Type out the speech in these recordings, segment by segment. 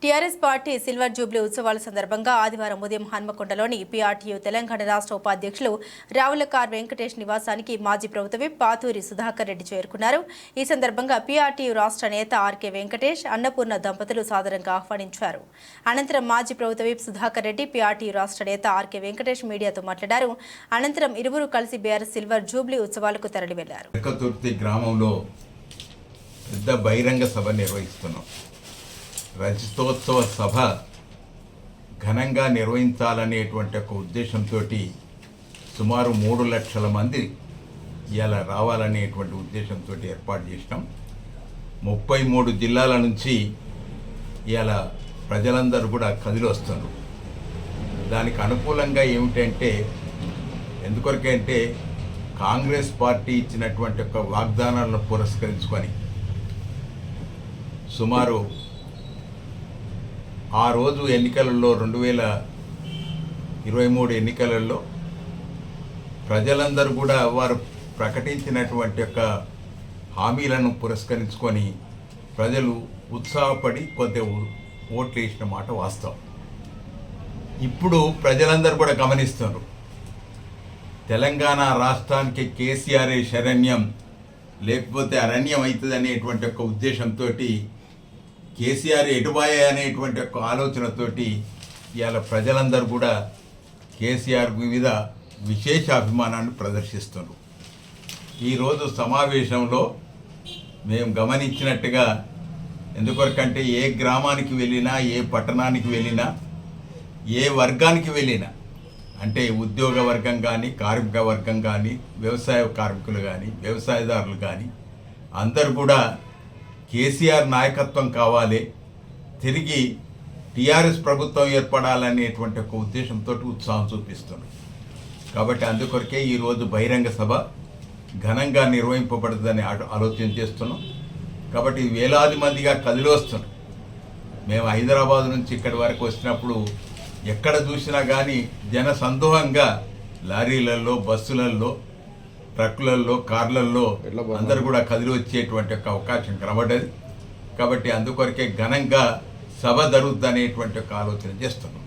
TRS party silver Jubilee ఉత్సవాల సందర్భంగా ఆదివారం ఉదయం హన్మకొండలోని పీఆర్టీయూ తెలంగాణ రాష్ట్ర ఉపాధ్యక్షులు రావులకార్ వెంకటేష్ నివాసానికి మాజీ ప్రభుత్వ విప్ పాతూరి సుధాకర్ రెడ్డి చేరుకున్నారు. ఈ సందర్భంగా పీఆర్టీయూ రాష్ట్ర నేత ఆర్కే వెంకటేష్, అన్నపూర్ణ దంపతులు సాదరంగా ఆహ్వానించారు. అనంతరం మాజీ ప్రభుత్వ విప్ సుధాకర్ రెడ్డి, పీఆర్టీయూ రాష్ట్ర నేత ఆర్కే వెంకటేష్ మీడియాతో మాట్లాడారు. అనంతరం ఇరువురు కలిసి బీఆర్ఎస్ సిల్వర్ జూబ్లీ ఉత్సవాలకు తరలి వెళ్లారు. గ్రామంలో పెద్ద బహిరంగ సభ నిర్వహిస్తున్నాం. రజతోత్సవ సభ ఘనంగా నిర్వహించాలనేటువంటి ఒక ఉద్దేశంతో సుమారు 3 లక్షల మంది ఇలా రావాలనేటువంటి ఉద్దేశంతో ఏర్పాటు చేసినాం. 33 జిల్లాల నుంచి ఇలా ప్రజలందరూ కూడా కదిలి వస్తున్నారు. దానికి అనుకూలంగా ఏమిటంటే ఎందుకొరకంటే కాంగ్రెస్ పార్టీ ఇచ్చినటువంటి ఒక వాగ్దానాలను పురస్కరించుకొని సుమారు ఆ రోజు ఎన్నికలలో 2023 ఎన్నికలలో ప్రజలందరూ కూడా వారు ప్రకటించినటువంటి యొక్క హామీలను పురస్కరించుకొని ప్రజలు ఉత్సాహపడి కొద్ది ఓట్లు వేసిన మాట వాస్తవం. ఇప్పుడు ప్రజలందరూ కూడా గమనిస్తున్నారు, తెలంగాణ రాష్ట్రానికి కేసీఆర్ శరణ్యం లేకపోతే అరణ్యం అవుతుంది అనేటువంటి ఒక ఉద్దేశంతో కేసీఆర్ ఎటుబాయే అనేటువంటి ఒక ఆలోచనతోటి ఇవాళ ప్రజలందరూ కూడా కేసీఆర్ మీద విశేష అభిమానాన్ని ప్రదర్శిస్తున్నారు. ఈరోజు సమావేశంలో మేము గమనించినట్టుగా ఎందుకొరకంటే ఏ గ్రామానికి వెళ్ళినా, ఏ పట్టణానికి వెళ్ళినా, ఏ వర్గానికి వెళ్ళినా, అంటే ఉద్యోగ వర్గం కానీ, కార్మిక వర్గం కానీ, వ్యవసాయ కార్మికులు కానీ, వ్యవసాయదారులు కానీ అందరూ కూడా కేసీఆర్ నాయకత్వం కావాలి, తిరిగి టీఆర్ఎస్ ప్రభుత్వం ఏర్పడాలనేటువంటి ఒక ఉద్దేశంతో ఉత్సాహం చూపిస్తున్నారు. కాబట్టి అందుకొరకే ఈరోజు బహిరంగ సభ ఘనంగా నిర్వహింపబడుతుందని ఆలోచన చేస్తున్నాం. కాబట్టి వేలాది మందిగా కదిలి వస్తున్నాం. మేము హైదరాబాద్ నుంచి ఇక్కడి వరకు వచ్చినప్పుడు ఎక్కడ చూసినా కానీ జన సందోహంగా లారీలలో, బస్సులలో, ట్రక్కులలో, కార్లలో అందరూ కూడా కదిలి వచ్చేటువంటి ఒక అవకాశం కనబడ్డది. కాబట్టి అందుకొరకే ఘనంగా సభ జరుగుతుందనేటువంటి ఒక ఆలోచన చేస్తున్నాం.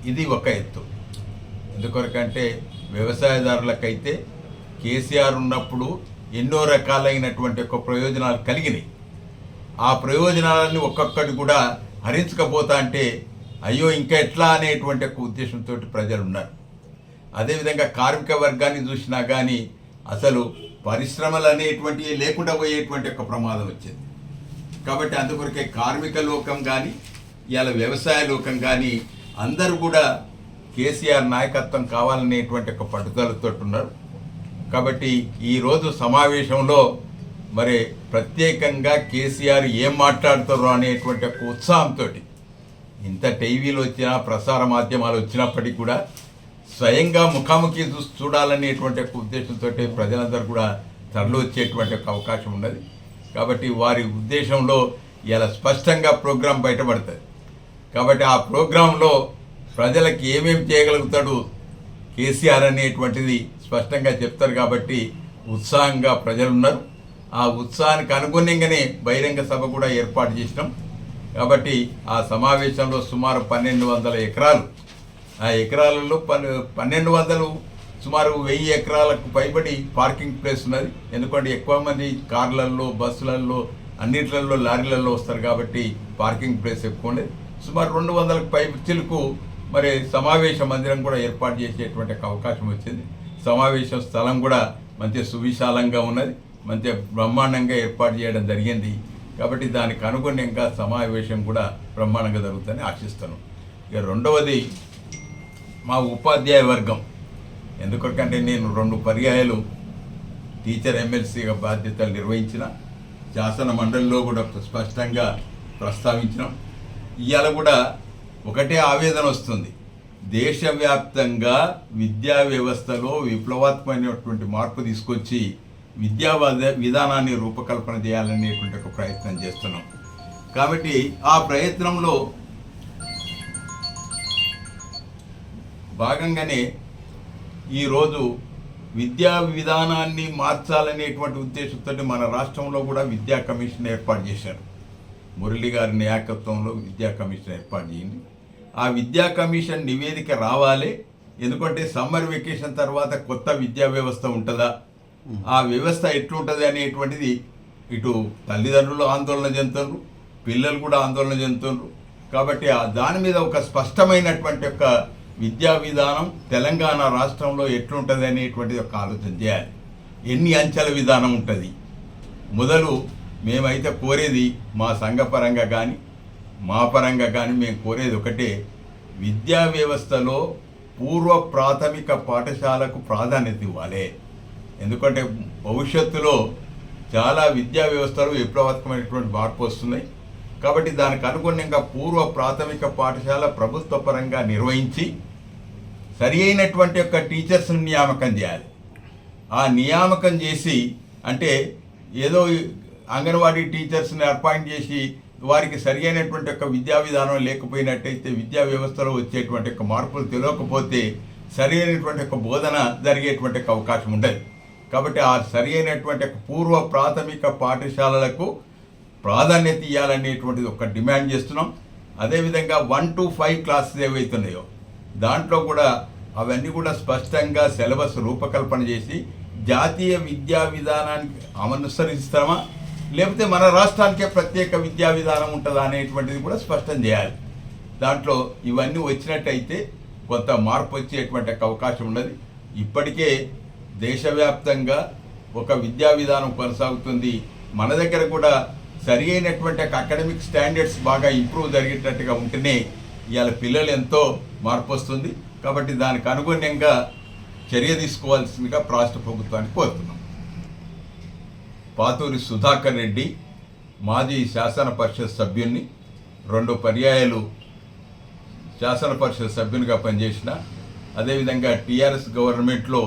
ఇది ఒక ఎత్తు. ఎందుకొరకంటే వ్యవసాయదారులకైతే కేసీఆర్ ఉన్నప్పుడు ఎన్నో రకాలైనటువంటి ఒక ప్రయోజనాలు కలిగినాయి. ఆ ప్రయోజనాలన్నీ ఒక్కొక్కటి కూడా హరించకపోతా అంటే అయ్యో ఇంకా ఎట్లా అనేటువంటి ఒక ఉద్దేశంతో ప్రజలు ఉన్నారు. అదేవిధంగా కార్మిక వర్గాన్ని చూసినా కానీ అసలు పరిశ్రమలు అనేటువంటివి లేకుండా పోయేటువంటి ఒక ప్రమాదం వచ్చింది. కాబట్టి అందుకొరకే కార్మిక లోకం కానీ ఇవాళ వ్యవసాయ లోకం కానీ అందరూ కూడా కేసీఆర్ నాయకత్వం కావాలనేటువంటి ఒక పట్టుదలతో ఉన్నారు. కాబట్టి ఈరోజు సమావేశంలో మరి ప్రత్యేకంగా కేసీఆర్ ఏం మాట్లాడుతారో అనేటువంటి ఒక ఉత్సాహంతో ఇంత టీవీలు వచ్చినా, ప్రసార మాధ్యమాలు వచ్చినప్పటికీ కూడా స్వయంగా ముఖాముఖి చూడాలనేటువంటి ఒక ఉద్దేశంతో ప్రజలందరూ కూడా తరలి వచ్చేటువంటి ఒక అవకాశం ఉన్నది. కాబట్టి వారి ఉద్దేశంలో ఇలా స్పష్టంగా ప్రోగ్రాం బయటపడుతుంది. కాబట్టి ఆ ప్రోగ్రాంలో ప్రజలకు ఏమేమి చేయగలుగుతాడు కేసీఆర్ అనేటువంటిది స్పష్టంగా చెప్తారు. కాబట్టి ఉత్సాహంగా ప్రజలున్నారు. ఆ ఉత్సాహానికి అనుగుణంగానే బహిరంగ సభ కూడా ఏర్పాటు చేసినాం. కాబట్టి ఆ సమావేశంలో సుమారు 1200 ఎకరాలు, ఆ ఎకరాలలో 1200 సుమారు 1000 ఎకరాలకు పైబడి పార్కింగ్ ప్లేస్ ఉన్నది. ఎందుకంటే ఎక్కువ మంది కార్లలో, బస్సులలో, అన్నిట్లలో, లారీలలో వస్తారు కాబట్టి పార్కింగ్ ప్లేస్ ఎక్కువ ఉండేది. సుమారు 200కు పైచిలకు మరి సమావేశ మందిరం కూడా ఏర్పాటు చేసేటువంటి అవకాశం వచ్చింది. సమావేశ స్థలం కూడా మంచి సువిశాలంగా ఉన్నది, మంచి బ్రహ్మాండంగా ఏర్పాటు చేయడం జరిగింది. కాబట్టి దానికి అనుగుణంగా సమావేశం కూడా బ్రహ్మాండంగా జరుగుతుందని ఆశిస్తున్నాం. ఇక రెండవది మా ఉపాధ్యాయ వర్గం. ఎందుకంటే నేను 2 పర్యాయాలు టీచర్ ఎమ్మెల్సీగా బాధ్యతలు నిర్వహించిన, శాసన మండలిలో కూడా స్పష్టంగా ప్రస్తావించినాం. ఇవాళ కూడా ఒకటే ఆవేదన వస్తుంది, దేశవ్యాప్తంగా విద్యా వ్యవస్థలో విప్లవాత్మకమైనటువంటి మార్పు తీసుకొచ్చి విద్యా విధానాన్ని రూపకల్పన చేయాలనేటువంటి ఒక ప్రయత్నం చేస్తున్నాం. కాబట్టి ఆ ప్రయత్నంలో భాగంగానే ఈరోజు విద్యా విధానాన్ని మార్చాలనేటువంటి ఉద్దేశంతో మన రాష్ట్రంలో కూడా విద్యా కమిషన్ ఏర్పాటు చేశారు. మురళి గారి నాయకత్వంలో విద్యా కమిషన్ ఏర్పాటు చేయండి. ఆ విద్యా కమిషన్ నివేదిక రావాలి. ఎందుకంటే సమ్మర్ వెకేషన్ తర్వాత కొత్త విద్యా వ్యవస్థ ఉంటుందా, ఆ వ్యవస్థ ఎట్లుంటుంది అనేటువంటిది ఇటు తల్లిదండ్రులు ఆందోళన చెందుతున్నారు, పిల్లలు కూడా ఆందోళన చెందుతున్నారు. కాబట్టి దాని మీద ఒక స్పష్టమైనటువంటి ఒక విద్యా విధానం తెలంగాణ రాష్ట్రంలో ఎట్లుంటుంది అనేటువంటిది ఒక ఆలోచన చేయాలి. ఎన్ని అంచెల విధానం ఉంటుంది మొదలు మేమైతే కోరేది మా సంఘపరంగా కానీ మా పరంగా కానీ మేము కోరేది ఒకటే, విద్యా వ్యవస్థలో పూర్వ ప్రాథమిక పాఠశాలకు ప్రాధాన్యత ఇవ్వాలి. ఎందుకంటే భవిష్యత్తులో చాలా విద్యా వ్యవస్థలు విప్లవాత్మకమైనటువంటి మార్పు వస్తున్నాయి. కాబట్టి దానికి అనుగుణంగా పూర్వ ప్రాథమిక పాఠశాల ప్రభుత్వ పరంగా నిర్వహించి సరి అయినటువంటి యొక్క టీచర్స్ని నియామకం చేయాలి. ఆ నియామకం చేసి అంటే ఏదో అంగన్వాడీ టీచర్స్ని అపాయింట్ చేసి వారికి సరి అయినటువంటి యొక్క విద్యా విధానం లేకపోయినట్టయితే విద్యా వ్యవస్థలో వచ్చేటువంటి యొక్క మార్పులు తెలియకపోతే సరి అయినటువంటి యొక్క బోధన జరిగేటువంటి అవకాశం ఉండదు. కాబట్టి ఆ సరి అయినటువంటి పూర్వ ప్రాథమిక పాఠశాలలకు ప్రాధాన్యత ఇవ్వాలనేటువంటిది ఒక డిమాండ్ చేస్తున్నాం. అదేవిధంగా 1 to 5 క్లాసెస్ ఏవైతున్నాయో దాంట్లో కూడా అవన్నీ కూడా స్పష్టంగా సిలబస్ రూపకల్పన చేసి జాతీయ విద్యా విధానానికి అనుసరిస్తామా లేకపోతే మన రాష్ట్రానికే ప్రత్యేక విద్యా విధానం ఉంటుందా అనేటువంటిది కూడా స్పష్టం చేయాలి. దాంట్లో ఇవన్నీ వచ్చినట్టయితే కొంత మార్పు వచ్చేటువంటి అవకాశం ఉన్నది. ఇప్పటికే దేశవ్యాప్తంగా ఒక విద్యా విధానం కొనసాగుతుంది. మన దగ్గర కూడా సరి అయినటువంటి అకాడమిక్ స్టాండర్డ్స్ బాగా ఇంప్రూవ్ జరిగేటట్టుగా ఉంటేనే ఇవాళ పిల్లలు ఎంతో మార్పు వస్తుంది. కాబట్టి దానికి అనుగుణంగా చర్య తీసుకోవాల్సిందిగా రాష్ట్ర ప్రభుత్వానికి కోరుతున్నాం. పాతూరి సుధాకర్ రెడ్డి మాజీ శాసన పరిషత్ సభ్యుల్ని 2 పర్యాయాలు శాసన పరిషత్ సభ్యునిగా పనిచేసిన, అదేవిధంగా టీఆర్ఎస్ గవర్నమెంట్లో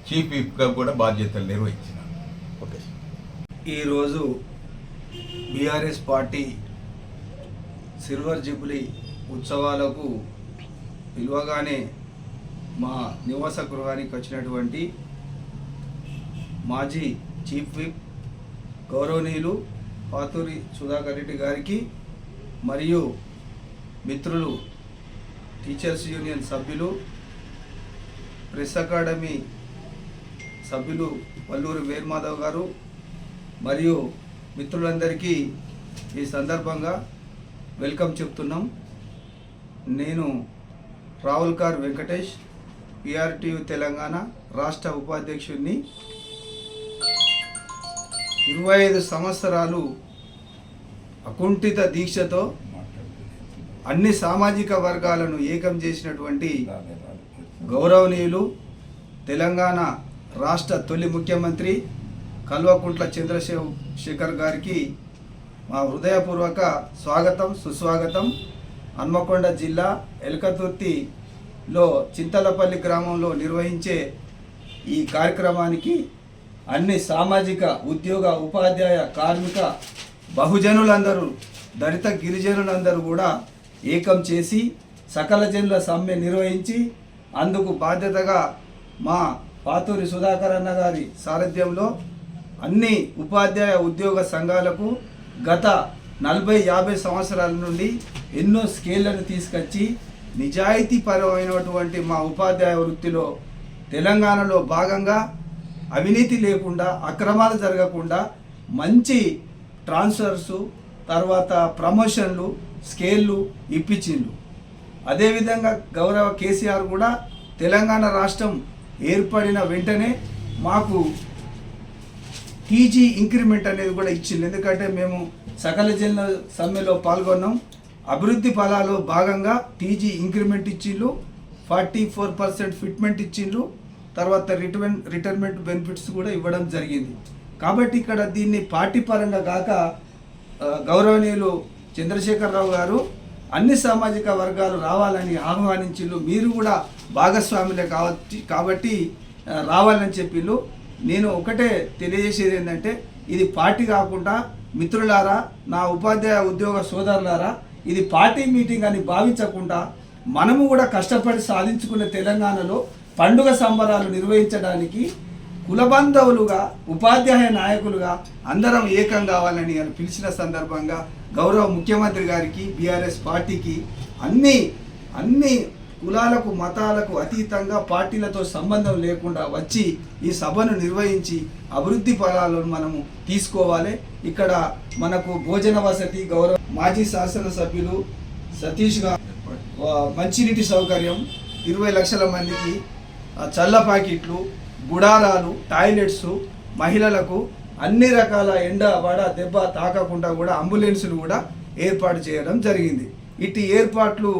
చీఫ్ విప్గా కూడా బాధ్యతలు నిర్వహించిన. ఈరోజు బీఆర్ఎస్ పార్టీ సిల్వర్ జూబ్లీ ఉత్సవాలకు పిలువగానే మా నివాస గృహానికి వచ్చినటువంటి మాజీ చీఫ్ విప్ గౌరవనీయులు పాతూరి సుధాకర్ రెడ్డి గారికి మరియు మిత్రులు టీచర్స్ యూనియన్ సభ్యులు ప్రెస్ అకాడమీ సభ్యులు వల్లూరి వేర్మాధవ్ గారు మరియు మిత్రులందరికీ ఈ సందర్భంగా వెల్కమ్ చెప్తున్నాం. నేను రావుల్కార్ వెంకటేష్, పిఆర్టీయూ తెలంగాణ రాష్ట్ర ఉపాధ్యక్షుడిని. 25 సంవత్సరాలు అకుంఠిత దీక్షతో అన్ని సామాజిక వర్గాలను ఏకం చేసినటువంటి గౌరవనీయులు తెలంగాణ రాష్ట్ర తొలి ముఖ్యమంత్రి కల్వకుంట్ల చంద్రశేఖర్ గారికి మా హృదయపూర్వక స్వాగతం సుస్వాగతం. హన్మకొండ జిల్లా ఎల్కతుర్తిలో చింతలపల్లి గ్రామంలో నిర్వహించే ఈ కార్యక్రమానికి అన్ని సామాజిక ఉద్యోగ ఉపాధ్యాయ కార్మిక బహుజనులందరూ దళిత గిరిజనులందరూ కూడా ఏకం చేసి సకల జనుల సమ్మె నిర్వహించి అందుకు బాధ్యతగా మా పాతూరి సుధాకర్ అన్న గారి సారథ్యంలో అన్ని ఉపాధ్యాయ ఉద్యోగ సంఘాలకు గత 40-50 సంవత్సరాల నుండి ఎన్నో స్కేళ్లను తీసుకొచ్చి నిజాయితీపరమైనటువంటి మా ఉపాధ్యాయ వృత్తిలో తెలంగాణలో భాగంగా అవినీతి లేకుండా అక్రమాలు జరగకుండా మంచి ట్రాన్స్ఫర్సు తర్వాత ప్రమోషన్లు స్కేళ్ళు ఇప్పించిండ్రు. అదేవిధంగా గౌరవ కేసీఆర్ కూడా తెలంగాణ రాష్ట్రం ఏర్పడిన వెంటనే మాకు టీజీ ఇంక్రిమెంట్ అనేది కూడా ఇచ్చింది. ఎందుకంటే మేము సకల జనుల సమ్మెలో పాల్గొన్నాం. అభివృద్ధి ఫలాలు భాగంగా టీజీ ఇంక్రిమెంట్ ఇచ్చిండ్రు, 44% ఫిట్మెంట్ ఇచ్చిండ్రు, తర్వాత రిటైర్మెంట్ బెనిఫిట్స్ కూడా ఇవ్వడం జరిగింది. కాబట్టి ఇక్కడ దీన్ని పార్టీ పరంగా కాక గౌరవనీయులు చంద్రశేఖరరావు గారు అన్ని సామాజిక వర్గాలు రావాలని ఆహ్వానించిళ్ళు. మీరు కూడా భాగస్వాములే కాబట్టి రావాలని చెప్పిళ్ళు. నేను ఒకటే తెలియజేసేది ఏంటంటే ఇది పార్టీ కాకుండా మిత్రులారా, నా ఉపాధ్యాయ ఉద్యోగ సోదరులారా, ఇది పార్టీ మీటింగ్ అని భావించకుండా మనము కూడా కష్టపడి సాధించుకున్న తెలంగాణలో పండుగ సంబరాలు నిర్వహించడానికి కులబంధవులుగా ఉపాధ్యాయ నాయకులుగా అందరం ఏకం కావాలని అని పిలిచిన సందర్భంగా గౌరవ ముఖ్యమంత్రి గారికి బీఆర్ఎస్ పార్టీకి అన్ని కులాలకు మతాలకు అతీతంగా పార్టీలతో సంబంధం లేకుండా వచ్చి ఈ సభను నిర్వహించి అభివృద్ధి ఫలాలను మనము తీసుకోవాలి. ఇక్కడ మనకు భోజన వసతి గౌరవ మాజీ శాసనసభ్యులు సతీష్ గారు మంచినీటి సౌకర్యం 20 లక్షల మందికి చల్ల ప్యాకెట్లు గుడారాలు టాయిలెట్స్ మహిళలకు అన్ని రకాల ఎండ వడ దెబ్బ తాకకుండా కూడా అంబులెన్సులు కూడా ఏర్పాటు చేయడం జరిగింది. ఇటు ఏర్పాట్లు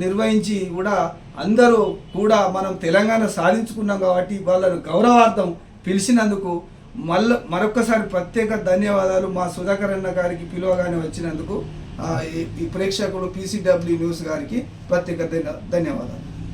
నిర్వహించి కూడా అందరూ కూడా మనం తెలంగాణ సాధించుకున్నాం కాబట్టి వాళ్ళను గౌరవార్థం పిలిచినందుకు మరొక్కసారి ప్రత్యేక ధన్యవాదాలు. మా సుధాకర్ అన్న గారికి పిలువగానే వచ్చినందుకు ఈ ప్రేక్షకులు PCW న్యూస్ గారికి ప్రత్యేక ధన్యవాదాలు.